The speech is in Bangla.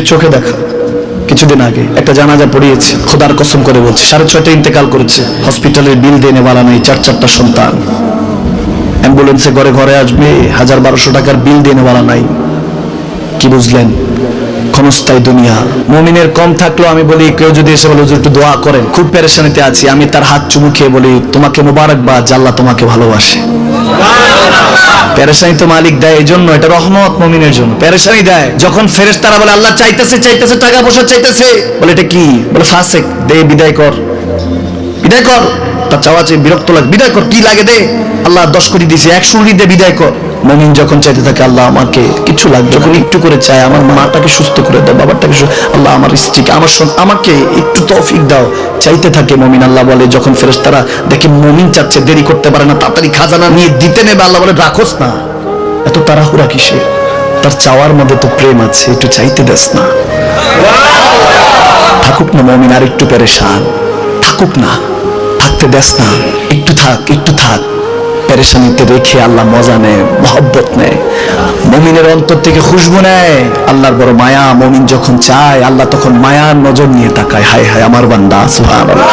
নিজের চোখে দেখা। কিছুদিন আগে একটা জানাজা পড়িয়েছে, খোদার কসম করে বলছে 6:30 ইন্তেকাল করেছে। হসপিটালের বিল দেনে वाला নাই, 4-4টা সন্তান। অ্যাম্বুলেন্সে ঘরে ঘরে আসবে, 1000-1200 টাকার বিল দেনে वाला নাই। কি বুঝলেন? ক্ষণস্থায়ী দুনিয়া। মুমিনের কম থাকলেও আমি বলি, কেউ যদি এসে বলে হুজুর একটু দোয়া করেন, খুব পেরেশানিতে আছি, আমি তার হাত চুমু খেয়ে বলি তোমাকে মোবারকবাদ, আল্লাহ তোমাকে ভালোবাসে। পেরেশানি তো মালিক দেয়, এই জন্য এটা রহমত মুমিনের জন্য। পেরেশানি দেয় যখন ফেরেশতারা বলে আল্লাহ চাইতেছে চাইতেছে, টাকা পয়সা চাইতেছে, বলে এটা কি? বলে ফাসিক, দে বিদায় কর, বিদায় কর। তার চাওয়া চেয়ে বিরক্ত লাগে, বিদায় কর, কি লাগে দে, আল্লাহ 10 কোটি দিয়েছে, 100 কোটি দিয়ে বিদায় কর। মুমিন যখন চাইতে থাকে আল্লাহ আমাকে কিছু লাগবে, যখন একটু করে চায় আমার মাটাকে সুস্থ করে দাও, বাবাটাকে, আল্লাহ আমার স্ত্রীকে, আমার আমাকে একটু তৌফিক দাও, চাইতে থাকে মুমিন। আল্লাহ বলে যখন ফেরেশতারা দেখে মুমিন চাচ্ছে, দেরি করতে পারে না, তাড়াতাড়ি খাজানা নিয়ে দিতে নেবে, আল্লাহ বলে রাখোস না, এত তাড়াহুড়া কিসে? তার চাওয়ার মধ্যে তো প্রেম আছে, একটু চাইতে দেস না। থাকুক না মুমিন আর একটু পেরেশান, থাকুক না, থাকতে দেস না, একটু থাক, একটু থাক। পেরেশানিতে রেখে আল্লাহ মজা নেয়, মহব্বত নেয়, মুমিনের অন্তর থেকে খুশবু নেয়, আল্লাহর বড় মায়া। মুমিন যখন চায় আল্লাহ তখন মায়ার নজর নিয়ে তাকায়, হায় হায় আমার বান্দা, সুবহানাল্লাহ।